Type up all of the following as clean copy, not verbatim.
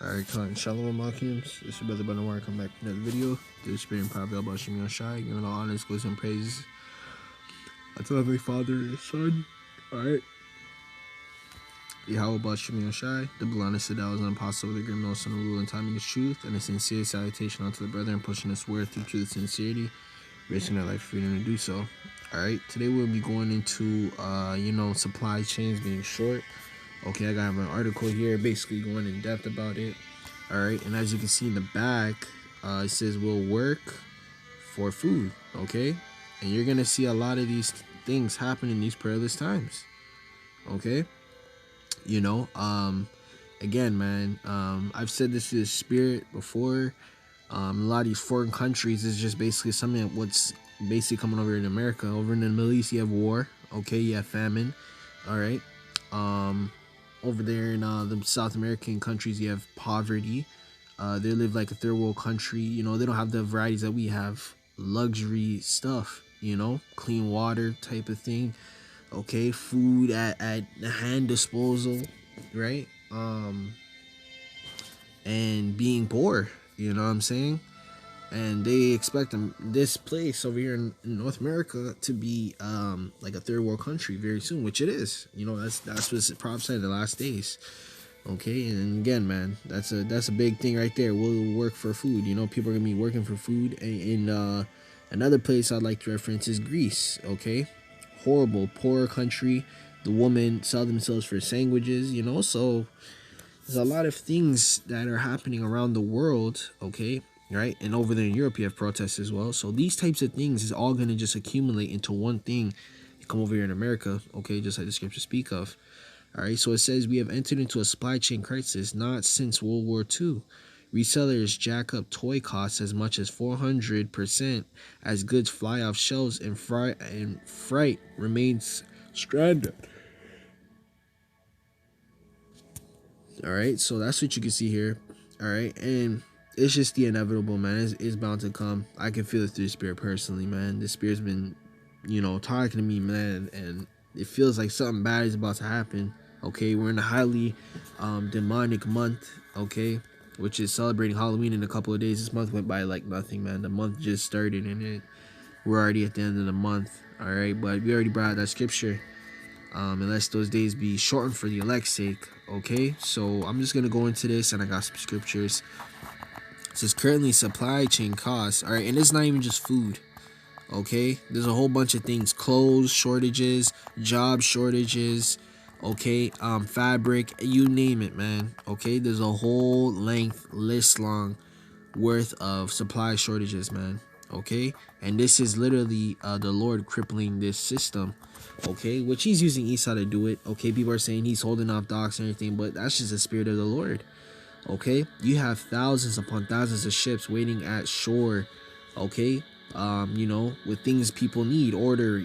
Alright, Shalom Malkims. It's your brother Barak. Come back to another video. The spirit and power of Yahawashi, giving all honors, glory, and praises unto Heavenly Father and His Son. Alright. Yahawah, the blindness that was an apostle of the great mill, son of rule and time in the truth, and a sincere salutation unto the brethren, pushing this word through truth and sincerity, risking their life freedom to do so. Alright, today we'll be going into supply chains being short. Okay, I got an article here basically going in depth about it. Alright, and as you can see in the back, it says we'll work for food. Okay, and you're gonna see a lot of these things happen in these perilous times. Okay, again, man, I've said this to the spirit before. A lot of these foreign countries is just basically something that what's basically coming over in America. Over in the Middle East, you have war. Okay, you have famine. All right. Over there in the South American countries, you have poverty. They live like a third world country. They don't have the varieties that we have. Luxury stuff, clean water type of thing. Okay, food at the hand disposal, right? And being poor, you know what I'm saying? And they expect this place over here in North America to be like a third world country very soon, which it is. That's what's prophesied in the last days. Okay, and again, man, that's a big thing right there. We'll work for food. People are gonna be working for food. And another place I'd like to reference is Greece. Okay, horrible, poor country. The women sell themselves for sandwiches. So there's a lot of things that are happening around the world. Okay. Right, and over there in Europe you have protests as well. So these types of things is all going to just accumulate into one thing. You come over here in America, okay, just like the scriptures speak of. All right, so it says we have entered into a supply chain crisis not since World War II. Resellers jack up toy costs as much as 400% as goods fly off shelves and freight remains stranded. All right, so that's what you can see here. All right, and it's just the inevitable, man. It's bound to come. I can feel it through the spirit personally, man. The spirit's been, talking to me, man, and it feels like something bad is about to happen. Okay, we're in a highly demonic month, okay, which is celebrating Halloween in a couple of days. This month went by like nothing, man. The month just started, and we're already at the end of the month. All right, but we already brought out that scripture. Unless those days be shortened for the elect's sake. Okay, so I'm just gonna go into this, and I got some scriptures. It says currently supply chain costs. All right, and it's not even just food. Okay, there's a whole bunch of things: clothes shortages, job shortages. Okay, fabric, you name it, man. Okay, there's a whole list long worth of supply shortages, man. Okay, and this is literally the Lord crippling this system. Okay, which he's using Esau to do it. Okay, people are saying he's holding off docks and everything, but that's just the spirit of the Lord. Okay, you have thousands upon thousands of ships waiting at shore. Okay, with things people need, order,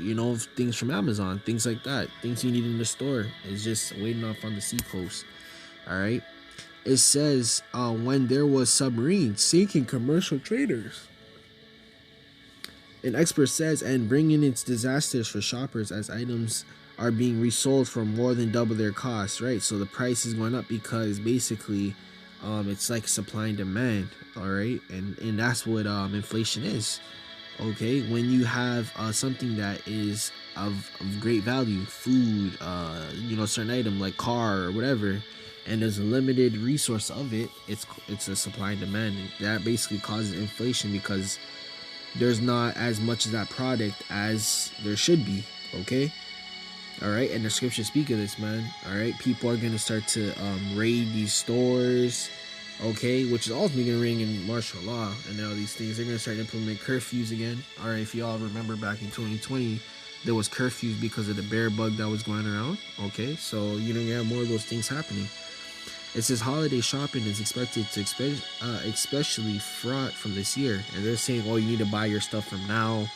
things from Amazon, things like that, things you need in the store is just waiting off on the seacoast. All right, it says when there was submarines sinking commercial traders. An expert says, and bringing its disasters for shoppers as items are being resold for more than double their cost. Right, so the price is going up because basically it's like supply and demand. All right, and that's what inflation is. Okay, when you have something that is of great value, food, certain item like car or whatever, and there's a limited resource of it, it's a supply and demand, and that basically causes inflation because there's not as much of that product as there should be. Okay, all right, and the scriptures speak of this, man. All right, people are gonna start to raid these stores. Okay, which is ultimately gonna ring in martial law and all these things. They're gonna start implementing curfews again. All right, if y'all remember back in 2020, there was curfews because of the bear bug that was going around. Okay, so you have more of those things happening. It says holiday shopping is expected to especially fraught from this year, and they're saying, oh, you need to buy your stuff from now,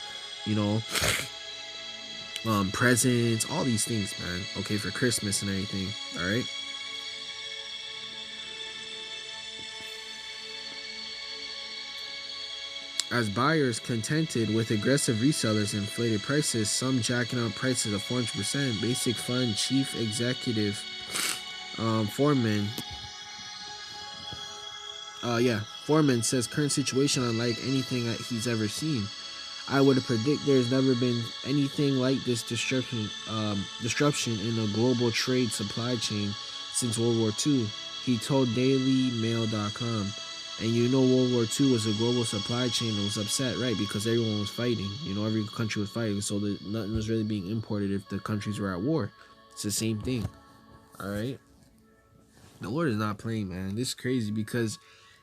presents, all these things, man. Okay, for Christmas and everything. All right. As buyers contented with aggressive resellers and inflated prices, some jacking up prices of 400%. Basic Fund Chief Executive Foreman Yeah, Foreman says current situation unlike anything that he's ever seen. I would predict there's never been anything like this disruption in the global trade supply chain since World War II. He told DailyMail.com. And you know World War II was a global supply chain that was upset, right? Because everyone was fighting. You know, every country was fighting, so nothing was really being imported if the countries were at war. It's the same thing. All right? The Lord is not playing, man. This is crazy because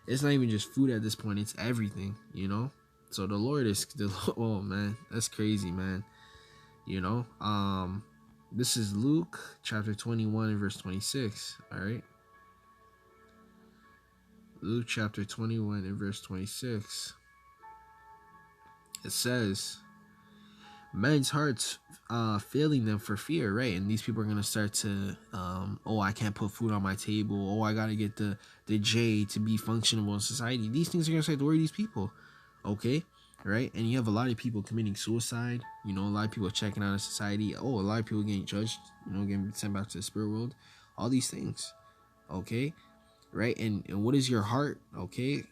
it's not even just food at this point. It's everything, you know? So the Lord is oh man, that's crazy, man. You know, this is Luke chapter 21 and verse 26. All right, Luke chapter 21 and verse 26. It says, men's hearts failing them for fear, right? And these people are gonna start to oh, I can't put food on my table. Oh, I gotta get the J to be functional in society. These things are gonna start to worry these people. Okay, right? And you have a lot of people committing suicide. You know, a lot of people checking out of society. Oh, a lot of people getting judged. You know, getting sent back to the spirit world. All these things. Okay, right? And what is your heart? Okay,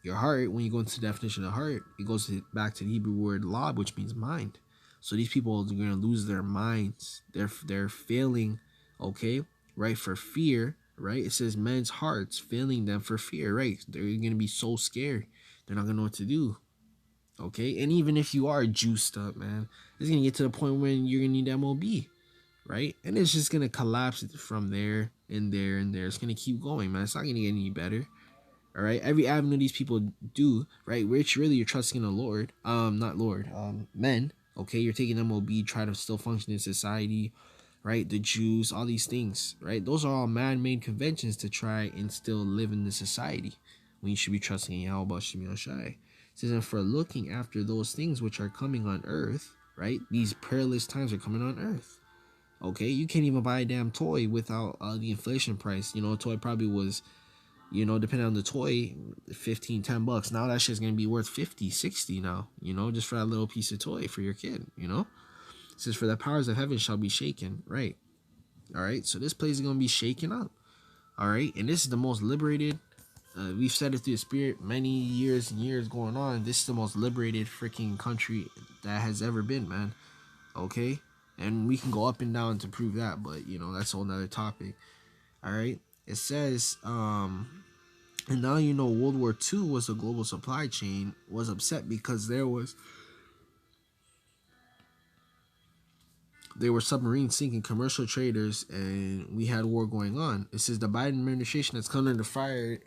your heart. When you go into the definition of heart, it goes back to the Hebrew word lab, which means mind. So these people are gonna lose their minds. They're failing. Okay, right? For fear. Right? It says men's hearts failing them for fear. Right? They're gonna be so scared. They're not gonna know what to do. Okay, and even if you are juiced up, man, it's gonna get to the point when you're gonna need MOB, right? And it's just gonna collapse from there and there and there. It's gonna keep going, man. It's not gonna get any better. All right, every avenue these people do, right? Which really you're trusting in the Lord, not Lord, men. Okay, you're taking MOB, try to still function in society, right? The Jews, all these things, right? Those are all man-made conventions to try and still live in the society. When you should be trusting in Yahawashi. It says, and for looking after those things which are coming on earth, right? These perilous times are coming on earth. Okay, you can't even buy a damn toy without the inflation price. You know, a toy probably was, you know, depending on the toy, 15, $10. Now that shit's gonna be worth 50, 60 now, you know, just for that little piece of toy for your kid, you know. It says, for the powers of heaven shall be shaken, right? All right, so this place is gonna be shaken up. All right, and this is the most liberated. We've said it through the spirit many years and years going on. This is the most liberated freaking country that has ever been, man. Okay, and we can go up and down to prove that, but you know that's a whole nother topic. All right, it says, and now you know World War II was a global supply chain was upset because there were submarines sinking commercial traders, and we had war going on. It says the Biden administration has come under fire.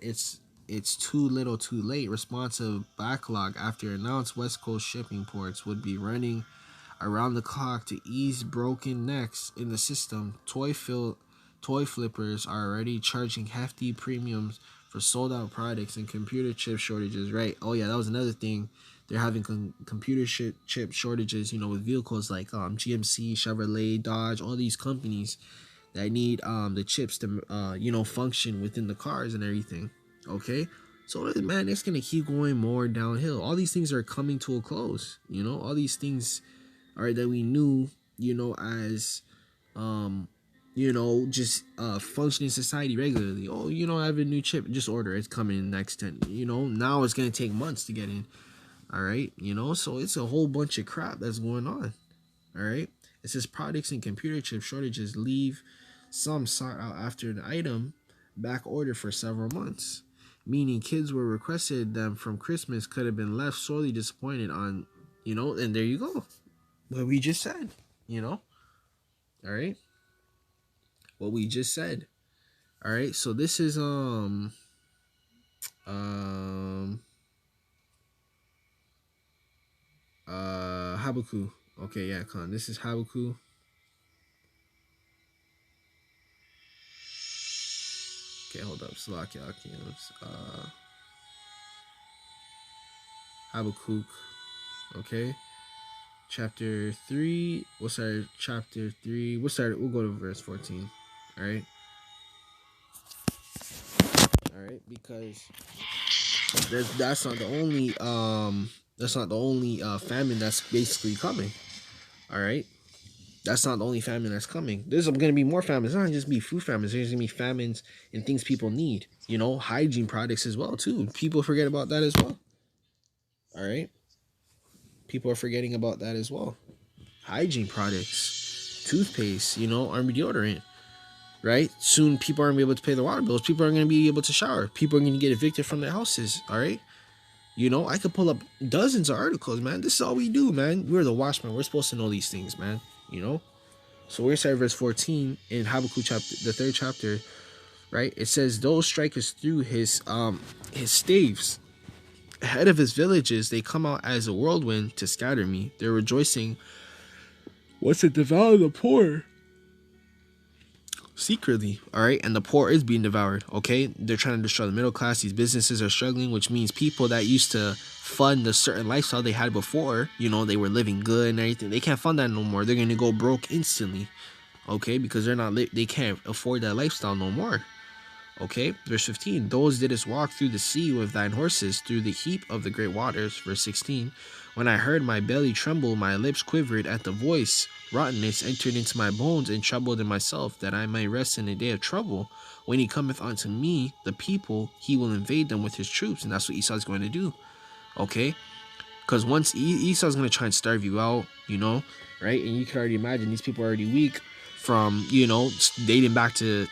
It's too little, too late. Responsive backlog after announced West Coast shipping ports would be running around the clock to ease broken necks in the system. Toy flippers are already charging hefty premiums for sold out products and computer chip shortages. Right? Oh yeah, that was another thing. They're having computer chip shortages. You know, with vehicles like GMC, Chevrolet, Dodge, all these companies that need the chips to you know, function within the cars and everything. Okay, so man, it's gonna keep going more downhill. All these things are coming to a close. You know, all these things, all right, that we knew, you know, as you know, just functioning society regularly. Oh, you know, I have a new chip, just order, it's coming in next 10. You know, now it's gonna take months to get in. All right, you know, so it's a whole bunch of crap that's going on. All right, it says products and computer chip shortages leave some sought out after an item back order for several months, meaning kids were requested them from Christmas could have been left sorely disappointed on, you know, and there you go, what we just said, you know. All right, what we just said. All right, so this is um Habakkuk. Okay, yeah, con. This is Habakkuk. Okay, hold up. Salakia. Habakkuk. Okay. Chapter 3. We'll start chapter 3. We'll go to verse 14. Alright. Alright, because that's not the only famine that's basically coming. Alright. That's not the only famine that's coming. There's going to be more famines. It's not just be food famines. There's going to be famines in things people need. Hygiene products as well too. People forget about that as well. All right, people are forgetting about that as well. Hygiene products, toothpaste, arm deodorant. Right? Soon people aren't going to be able to pay their water bills. People aren't going to be able to shower. People are going to get evicted from their houses. All right. I could pull up dozens of articles, man. This is all we do, man. We're the watchmen. We're supposed to know these things, man. So we're at verse 14 in Habakkuk chapter, the 3rd chapter, right? It says, those strikers through his staves, ahead of his villages, they come out as a whirlwind to scatter me. They're rejoicing. What's it devour the poor? Secretly, all right, and the poor is being devoured. Okay, they're trying to destroy the middle class. These businesses are struggling, which means people that used to fund a certain lifestyle they had before, they were living good and everything, they can't fund that no more. They're gonna go broke instantly, okay, because they can't afford that lifestyle no more. Okay, verse 15, those didst walk through the sea with thine horses, through the heap of the great waters. Verse 16, when I heard, my belly trembled, my lips quivered at the voice. Rottenness entered into my bones, and troubled in myself, that I might rest in a day of trouble. When he cometh unto me, the people, he will invade them with his troops. And that's what Esau's going to do. Okay, because once Esau's going to try and starve you out, right? And you can already imagine these people are already weak from, dating back to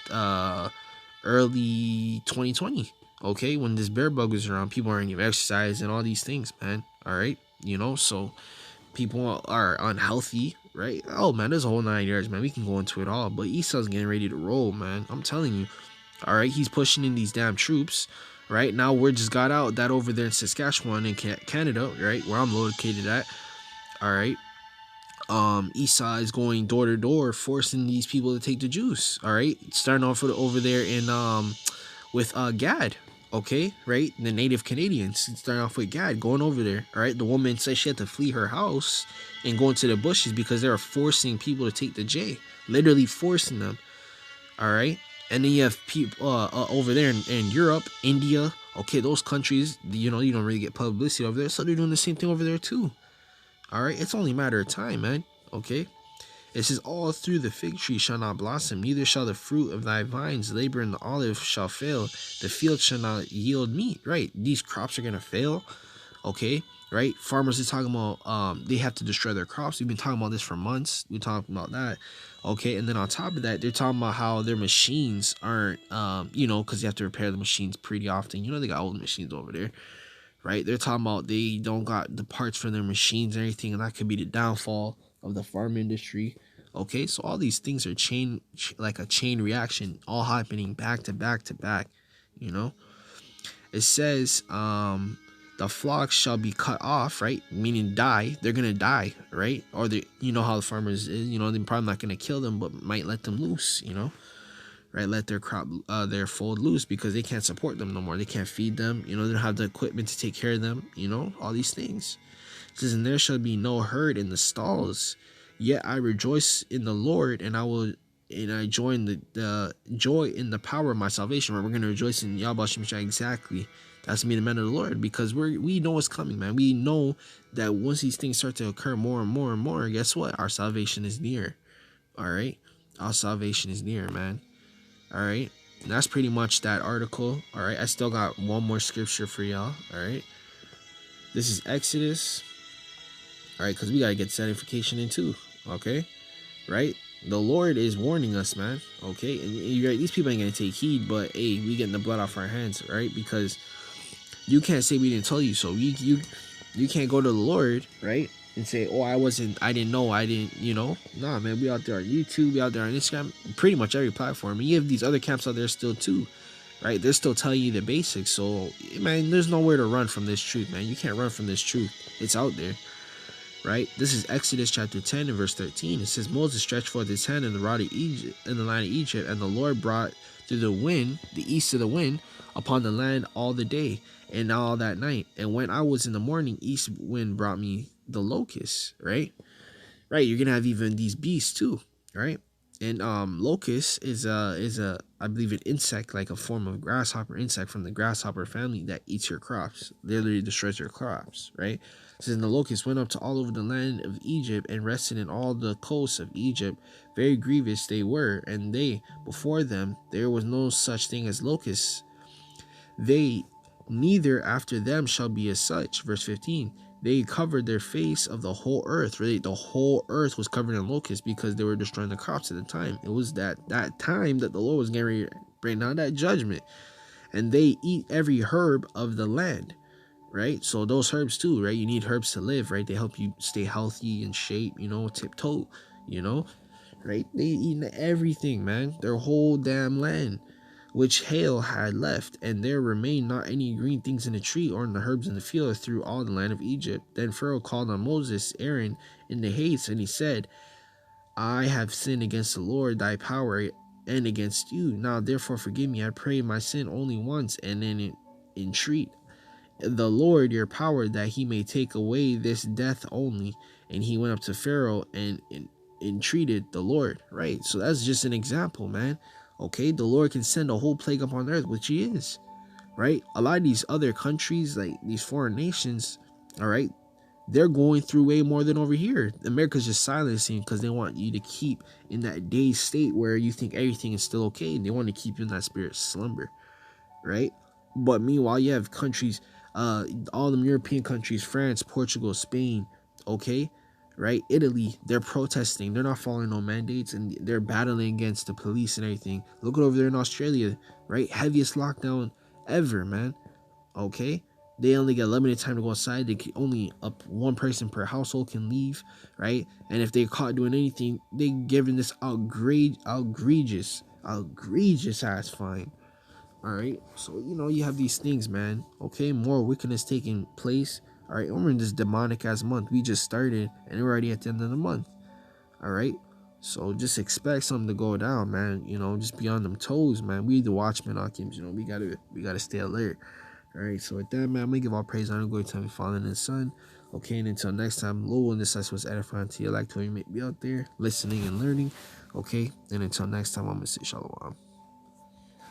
early 2020. Okay, when this bear bug was around, people aren't even exercise and all these things, man. All right, so people are unhealthy, right? Oh man, there's a whole 9 yards, man. We can go into it all, but Esau's getting ready to roll, man. I'm telling you. All right, he's pushing in these damn troops. Right now, we just got out that over there in Saskatchewan in Canada, right, where I'm located at. All right, Esau is going door to door, forcing these people to take the juice. All right, starting off with over there in with Gad. Okay, right, the native Canadians, starting off with Gad, going over there. All right, the woman said she had to flee her house and go into the bushes because they were forcing people to take the J, literally forcing them. All right, and then you have people over there in Europe, India. Okay, those countries, you don't really get publicity over there, so they're doing the same thing over there too. All right, it's only a matter of time, man. Okay, it says, all through the fig tree shall not blossom, neither shall the fruit of thy vines labor, in the olive shall fail, the field shall not yield meat. Right, these crops are gonna fail. Okay, right, farmers are talking about they have to destroy their crops. We've been talking about this for months. We're talking about that. Okay, and then on top of that, they're talking about how their machines aren't because you have to repair the machines pretty often. They got old machines over there. Right, they're talking about they don't got the parts for their machines and everything, and that could be the downfall of the farm industry. Okay, so all these things are like a chain reaction, all happening back to back to back. It says the flocks shall be cut off, right, meaning die. They're gonna die, right? Or they, how the farmers is, they're probably not gonna kill them, but might let them loose, right? Let their crop, their fold loose, because they can't support them no more. They can't feed them. They don't have the equipment to take care of them. All these things. It says, and there shall be no herd in the stalls. Yet I rejoice in the Lord, and I join the joy in the power of my salvation. Right? We're gonna rejoice in Yahawashi. Exactly. That's me, the man of the Lord, because we know what's coming, man. We know that once these things start to occur more and more and more, guess what? Our salvation is near. All right, our salvation is near, man. All right, and that's pretty much that article. All right, I still got one more scripture for y'all. All right, this is Exodus. All right, because we gotta get sanctification in too. Okay, right, the Lord is warning us, man. Okay, and you're right, these people ain't gonna take heed, but hey, we getting the blood off our hands, right? Because you can't say we didn't tell you so. You can't go to the Lord, right, and say, oh, I didn't know, nah, man. We out there on YouTube, we out there on Instagram, pretty much every platform. And you have these other camps out there still too, right? They're still telling you the basics. So, man, there's nowhere to run from this truth, man. You can't run from this truth. It's out there, right? This is Exodus chapter 10 and verse 13. It says, Moses stretched forth his hand in the rod of Egypt, in the land of Egypt, and the Lord brought through the wind, the east of the wind, upon the land all the day and all that night. And when I was in the morning, east wind brought me the locusts. Right, you're gonna have even these beasts too, right? And locust is a I believe an insect, like a form of grasshopper insect from the grasshopper family that eats your crops, literally destroys your crops, right? It says, and the locust went up to all over the land of Egypt and rested in all the coasts of Egypt. Very grievous they were, and they before them there was no such thing as locusts. They neither after them shall be as such. Verse 15. They covered their face of the whole earth. Really, the whole earth was covered in locusts because they were destroying the crops at the time. It was that time that the Lord was getting ready to bring down that judgment. And they eat every herb of the land, right? So those herbs too, right? You need herbs to live, right? They help you stay healthy and shape, tiptoe, you know, right? They eating everything, man. Their whole damn land, which hail had left, and there remained not any green things in the tree or in the herbs in the field through all the land of Egypt. Then Pharaoh called on Moses, Aaron, in the haste, and he said, I have sinned against the Lord thy power and against you. Now therefore forgive me, I pray, my sin only once, and then entreat the Lord your power that he may take away this death only. And he went up to Pharaoh and entreated the Lord, right? So that's just an example, man. Okay, the Lord can send a whole plague upon earth, which he is, right? A lot of these other countries, like these foreign nations, all right, they're going through way more than over here. America's just silencing because they want you to keep in that dazed state where you think everything is still okay. They want to keep you in that spirit slumber, right? But meanwhile, you have countries, all them European countries, France, Portugal, Spain, okay, right? Italy, they're protesting. They're not following no mandates, and they're battling against the police and everything. Look at over there in Australia, right? Heaviest lockdown ever, man. Okay, they only get limited time to go outside. They can only up one person per household can leave, right? And if they're caught doing anything, they given this outrageous ass fine. All right, so you have these things, man. Okay, more wickedness taking place. All right, we're in this demonic ass month. We just started, and we're already at the end of the month. All right, so just expect something to go down, man. Just be on them toes, man. We the watchmen, Akims. We gotta stay alert. All right, so with that, man, I'm gonna give all praise, honor, glory to Him, Father, and His Son. Okay, and until next time, Lord, when this lesson was edifying to you, like to you may be out there listening and learning. Okay, and until next time, I'm gonna say shalom.